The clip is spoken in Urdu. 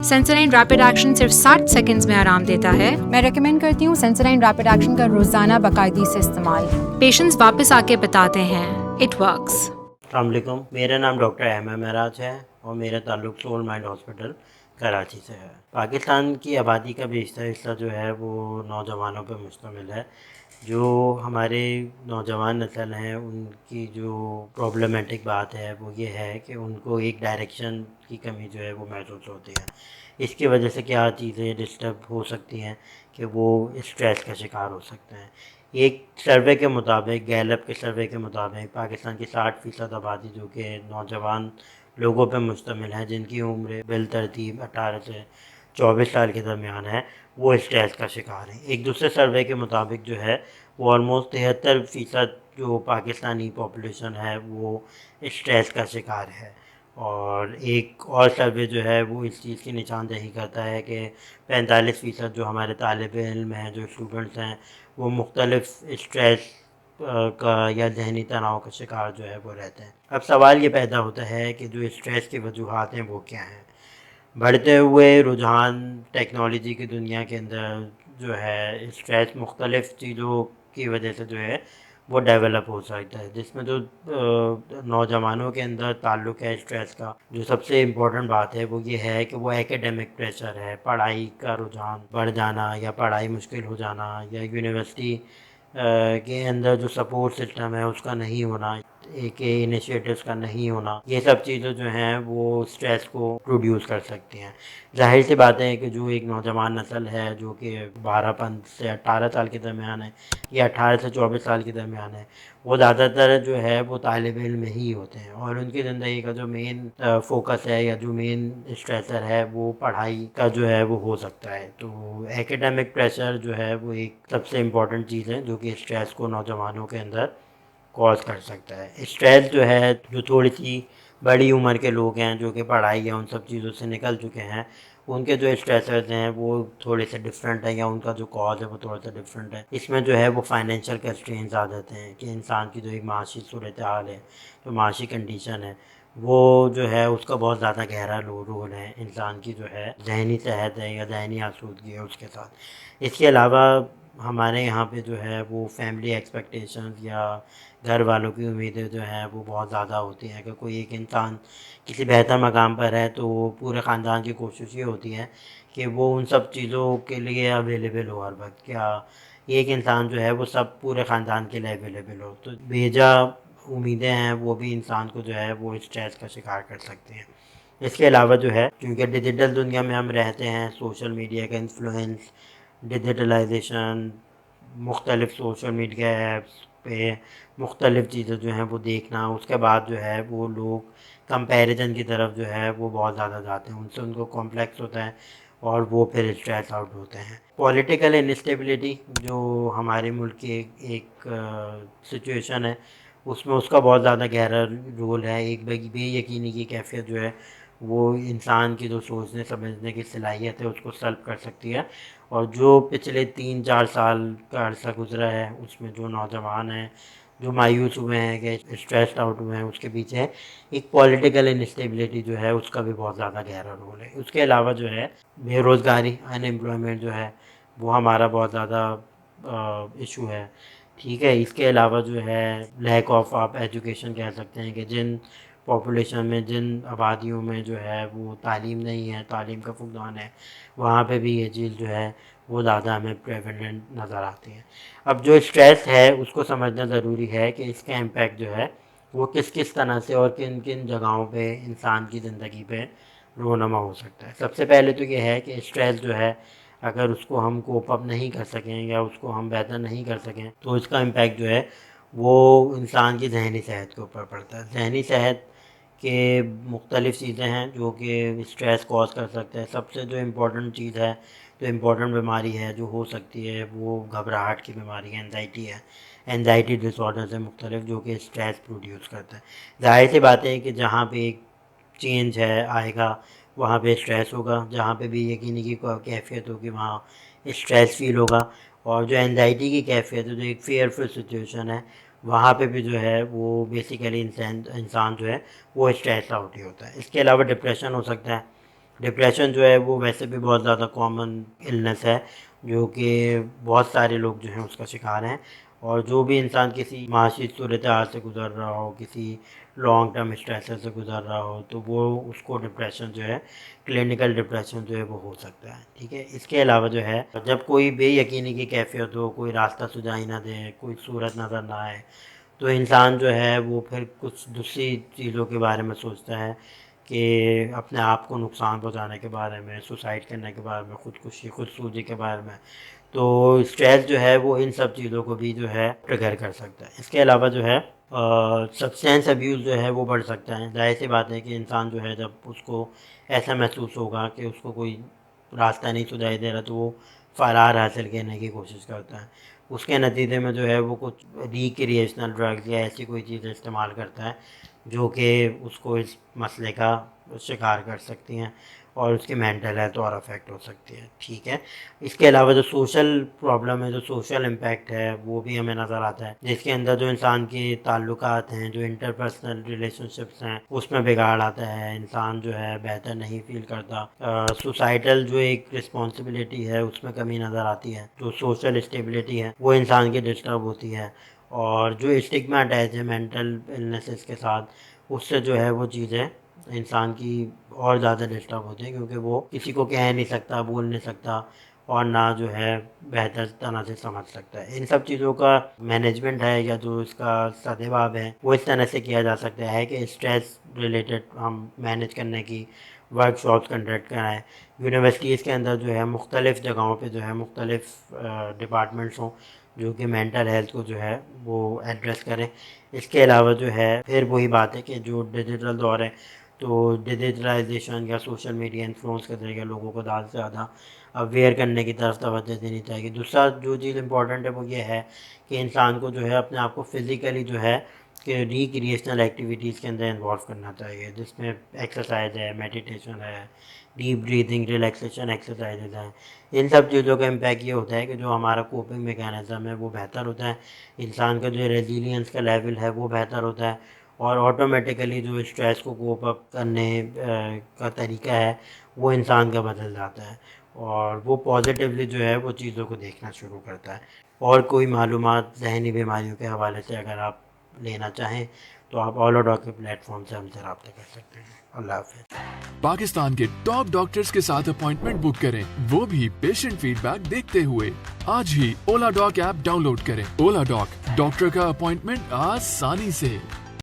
سینسرائن ریپڈ ایکشن صرف 60 سیکنڈز میں آرام دیتا ہے. میں ریکمینڈ کرتی ہوں سینسرائن ریپڈ ایکشن کا روزانہ باقاعدگی سے استعمال. پیشنٹس واپس آ کے بتاتے ہیں اٹ ورکس. السلام علیکم، میرا نام ڈاکٹر احمد معراج ہے اور میرا تعلق سول مائنڈ ہاسپٹل کراچی سے ہے. پاکستان کی آبادی کا بیشتر حصہ جو ہے وہ نوجوانوں پہ مشتمل ہے. جو ہمارے نوجوان نسل ہیں ان کی جو پرابلمٹک بات ہے وہ یہ ہے کہ ان کو ایک ڈائریکشن کی کمی جو ہے وہ محسوس ہوتی ہے. اس کی وجہ سے کیا چیزیں ڈسٹرب ہو سکتی ہیں کہ وہ اسٹریس کا شکار ہو سکتے ہیں. ایک سروے کے مطابق، گیلپ کے سروے کے مطابق، پاکستان کی 60% آبادی جو کہ نوجوان لوگوں پہ مشتمل ہے، جن کی عمر بالترتیب 18 سے 24 سال کے درمیان ہے، وہ اسٹریس کا شکار ہیں. ایک دوسرے سروے کے مطابق جو ہے وہ آلموسٹ 73% جو پاکستانی پاپولیشن ہے وہ اسٹریس کا شکار ہے. اور ایک اور سروے جو ہے وہ اس چیز کی نشاندہی کرتا ہے کہ 45% جو ہمارے طالب علم ہیں، جو اسٹوڈنٹس ہیں، وہ مختلف اسٹریس کا یا ذہنی تناؤ کا شکار جو ہے وہ رہتے ہیں. اب سوال یہ پیدا ہوتا ہے کہ جو اسٹریس کی وجوہات ہیں وہ کیا ہیں. بڑھتے ہوئے رجحان ٹیکنالوجی کی دنیا کے اندر جو ہے اسٹریس مختلف چیزوں کی وجہ سے جو ہے وہ ڈیولپ ہو سکتا ہے، جس میں جو نوجوانوں کے اندر تعلق ہے اسٹریس کا، جو سب سے امپورٹنٹ بات ہے وہ یہ ہے کہ وہ ایکیڈیمک پریشر ہے، پڑھائی کا رجحان بڑھ جانا یا پڑھائی مشکل ہو جانا، یا یونیورسٹی کے اندر جو سپورٹ سسٹم ہے اس کا نہیں ہونا، ایک انیشیٹوز کا نہیں ہونا. یہ سب چیزیں جو ہیں وہ اسٹریس کو پروڈیوس کر سکتی ہیں. ظاہر سی بات ہے کہ جو ایک نوجوان نسل ہے جو کہ 12 سے 18 سال کے درمیان ہے یا 18 سے 24 سال کے درمیان ہے، وہ زیادہ تر جو ہے وہ طالب علم ہی ہوتے ہیں، اور ان کی زندگی کا جو مین فوکس ہے یا جو مین اسٹریسر ہے وہ پڑھائی کا جو ہے وہ ہو سکتا ہے. تو ایکیڈیمک پریشر جو ہے وہ ایک سب سے امپورٹنٹ چیز ہے جو کہ اسٹریس کو نوجوانوں کے اندر کاز کر سکتا ہے. اسٹریس جو ہے جو تھوڑی سی بڑی عمر کے لوگ ہیں جو کہ پڑھائی یا ان سب چیزوں سے نکل چکے ہیں، ان کے جو اسٹریسرز ہیں وہ تھوڑے سے ڈفرینٹ ہیں، یا ان کا جو کاز ہے وہ تھوڑا سا ڈفرینٹ ہے. اس میں جو ہے وہ فائنینشیل کنسٹرینز آ جاتے ہیں کہ انسان کی جو ایک معاشی صورتحال ہے، جو معاشی کنڈیشن ہے، وہ جو ہے اس کا بہت زیادہ گہرا رول ہے انسان کی جو ہے ذہنی صحت ہے یا ذہنی آسودگی ہے اس کے ساتھ. اس کے علاوہ ہمارے یہاں پہ جو ہے وہ فیملی ایکسپیکٹیشنز یا گھر والوں کی امیدیں جو ہیں وہ بہت زیادہ ہوتی ہیں کہ کوئی ایک انسان کسی بہتر مقام پر ہے تو پورے خاندان کی کوشش یہ ہوتی ہے کہ وہ ان سب چیزوں کے لیے اویلیبل ہو ہر وقت. کیا ایک انسان جو ہے وہ سب پورے خاندان کے لیے اویلیبل ہو، تو بیجا امیدیں ہیں وہ بھی انسان کو جو ہے وہ اسٹریس کا شکار کر سکتے ہیں. اس کے علاوہ جو ہے کیونکہ ڈیجیٹل دنیا میں ہم رہتے ہیں، سوشل میڈیا کا انفلوئنس، ڈیجیٹلائزیشن، مختلف سوشل میڈیا ایپس پہ مختلف چیزیں جو ہیں وہ دیکھنا، اس کے بعد جو ہے وہ لوگ کمپیریزن کی طرف جو ہے وہ بہت زیادہ جاتے ہیں، ان سے ان کو کمپلیکس ہوتا ہے اور وہ پھر اسٹریس آؤٹ ہوتے ہیں. پولیٹیکل انسٹیبلٹی جو ہمارے ملک کی ایک سچویشن ہے، اس میں اس کا بہت زیادہ گہرا رول ہے. ایک بے یقینی کی کیفیت جو ہے وہ انسان کی جو سوچنے سمجھنے کی صلاحیت ہے اس کو سلب کر سکتی ہے. اور جو پچھلے 3-4 سال کا عرصہ گزرا ہے اس میں جو نوجوان ہیں جو مایوس ہوئے ہیں کہ اسٹریسڈ آؤٹ ہوئے ہیں، اس کے پیچھے ایک پولیٹیکل انسٹیبلٹی جو ہے اس کا بھی بہت زیادہ گہرا رول ہے. اس کے علاوہ جو ہے بے روزگاری، ان ایمپلائمنٹ جو ہے وہ ہمارا بہت زیادہ ایشو ہے. ٹھیک ہے. اس کے علاوہ جو ہے لیک آف آپ ایجوکیشن کہہ سکتے ہیں کہ جن پاپولیشن میں، جن آبادیوں میں جو ہے وہ تعلیم نہیں ہے، تعلیم کا فقدان ہے، وہاں پہ بھی یہ چیز جو ہے وہ زیادہ ہمیں پریویلنٹ نظر آتی ہے. اب جو اسٹریس ہے اس کو سمجھنا ضروری ہے کہ اس کا امپیکٹ جو ہے وہ کس کس طرح سے اور کن کن جگہوں پہ انسان کی زندگی پہ رونما ہو سکتا ہے. سب سے پہلے تو یہ ہے کہ اسٹریس جو ہے اگر اس کو ہم کوپ اپ نہیں کر سکیں یا اس کو ہم بہتر نہیں کر سکیں تو اس کا امپیکٹ جو ہے وہ انسان کی ذہنی صحت کے اوپر پڑتا ہے. ذہنی صحت کے مختلف چیزیں ہیں جو کہ اسٹریس کاز کر سکتے ہیں. سب سے جو امپورٹنٹ چیز ہے، جو امپورٹنٹ بیماری ہے جو ہو سکتی ہے، وہ گھبراہٹ کی بیماری ہے، انزائٹی ہے. انزائٹی ڈس آرڈرز ہیں مختلف جو کہ اسٹریس پروڈیوس کرتا ہے. ظاہر سی بات ہے کہ جہاں پہ ایک چینج ہے آئے گا وہاں پہ اسٹریس ہوگا، جہاں پہ بھی یقینی کی کیفیت ہوگی وہاں اسٹریس فیل ہوگا. اور جو انزائٹی کی کیفیت ہے، جو ایک فیئرفل سچویشن ہے، وہاں پہ بھی جو ہے وہ بیسیکلی انسان جو ہے وہ اسٹریس آؤٹ ہی ہوتا ہے. اس کے علاوہ ڈپریشن ہو سکتا ہے. ڈپریشن جو ہے وہ ویسے بھی بہت زیادہ کامن النس ہے جو کہ بہت سارے لوگ جو ہیں اس کا شکار ہیں، اور جو بھی انسان کسی معاشی صورتحال سے گزر رہا ہو، کسی لانگ ٹرم اسٹریس سے گزر رہا ہو، تو وہ اس کو ڈپریشن جو ہے، کلینکل ڈپریشن جو ہے وہ ہو سکتا ہے، ٹھیک ہے۔ اس کے علاوہ جو ہے جب کوئی بے یقینی کی کیفیت ہو، کوئی راستہ سجائی نہ دے، کوئی صورت نظر نہ آئے، تو انسان جو ہے وہ پھر کچھ دوسری چیزوں کے بارے میں سوچتا ہے کہ اپنے آپ کو نقصان پہنچانے کے بارے میں، سوسائڈ کرنے کے بارے میں، خودکشی، خودسوزی کے بارے میں۔ تو اسٹریس جو ہے وہ ان سب چیزوں کو بھی جو ہے ٹریگر کر سکتا ہے۔ اس کے علاوہ جو ہے سبسٹینس ابیوز جو ہے وہ بڑھ سکتا ہے۔ ظاہر سی بات ہے کہ انسان جو ہے جب اس کو ایسا محسوس ہوگا کہ اس کو کوئی راستہ نہیں سجائی دے رہا، تو وہ فرار حاصل کرنے کی کوشش کرتا ہے۔ اس کے نتیجے میں جو ہے وہ کچھ ریکریشنل ڈرگز یا ایسی کوئی چیزیں استعمال کرتا ہے جو کہ اس کو اس مسئلے کا شکار کر سکتی ہیں اور اس کی مینٹل ہیلتھ اور افیکٹ ہو سکتی ہے، ٹھیک ہے۔ اس کے علاوہ جو سوشل پرابلم ہے، جو سوشل امپیکٹ ہے، وہ بھی ہمیں نظر آتا ہے، جس کے اندر جو انسان کے تعلقات ہیں، جو انٹرپرسنل ریلیشن شپس ہیں، اس میں بگاڑ آتا ہے۔ انسان جو ہے بہتر نہیں فیل کرتا، سوسائٹل جو ایک رسپانسبلٹی ہے اس میں کمی نظر آتی ہے، جو سوشل اسٹیبلٹی ہے وہ انسان کی ڈسٹرب ہوتی ہے، اور جو اسٹگما اٹیچ ہے مینٹل النیسز کے ساتھ، اس سے جو ہے وہ چیزیں انسان کی اور زیادہ ڈسٹرب ہوتے ہیں، کیونکہ وہ کسی کو کہہ نہیں سکتا، بول نہیں سکتا، اور نہ جو ہے بہتر طرح سے سمجھ سکتا ہے۔ ان سب چیزوں کا مینجمنٹ ہے یا جو اس کا سدباب ہے وہ اس طرح سے کیا جا سکتا ہے کہ اسٹریس ریلیٹڈ ہم مینیج کرنے کی ورک شاپس کنڈکٹ کرائیں۔ یونیورسٹیز کے اندر جو ہے مختلف جگہوں پہ جو ہے مختلف ڈپارٹمنٹس ہوں جو کہ مینٹل ہیلتھ کو جو ہے وہ ایڈریس کریں۔ اس کے علاوہ جو ہے پھر وہی بات ہے کہ جو ڈیجیٹل دور ہے، تو ڈیجیٹلائزیشن یا سوشل میڈیا انفلوئنس کے ذریعے لوگوں کو زیادہ سے زیادہ اویئر کرنے کی طرف توجہ دینی چاہیے۔ دوسرا جو چیز امپورٹنٹ ہے وہ یہ ہے کہ انسان کو جو ہے اپنے آپ کو فزیکلی جو ہے کہ ریکریشنل ایکٹیویٹیز کے اندر انوالو کرنا چاہیے، جس میں ایکسرسائز ہے، میڈیٹیشن ہے، ڈیپ بریدنگ، ریلیکسیشن ایکسرسائزز ہیں۔ ان سب چیزوں کا امپیکٹ یہ ہوتا ہے کہ جو ہمارا کوپنگ میکینزم ہے وہ بہتر ہوتا ہے، انسان کا جو ریزیلینس کا لیول ہے وہ بہتر ہوتا ہے، اور آٹومیٹیکلی جو اسٹریس کو کوپ اپ کرنے کا طریقہ ہے وہ انسان کا بدل جاتا ہے، اور وہ پازیٹیولی جو ہے وہ چیزوں کو دیکھنا شروع کرتا ہے۔ اور کوئی معلومات ذہنی بیماریوں کے حوالے سے اگر آپ لینا چاہیں تو آپ اولا ڈاک کے پلیٹ فارم سے ہم سے رابطہ کر سکتے ہیں۔ اللہ حافظ۔ پاکستان کے ٹاپ ڈاکٹرز کے ساتھ اپوائنٹمنٹ بک کریں، وہ بھی پیشنٹ فیڈ بیک دیکھتے ہوئے۔ آج ہی اولا ڈاک ایپ ڈاؤن لوڈ کریں۔ اولا ڈاک، ڈاکٹر کا اپوائنٹمنٹ آسانی سے۔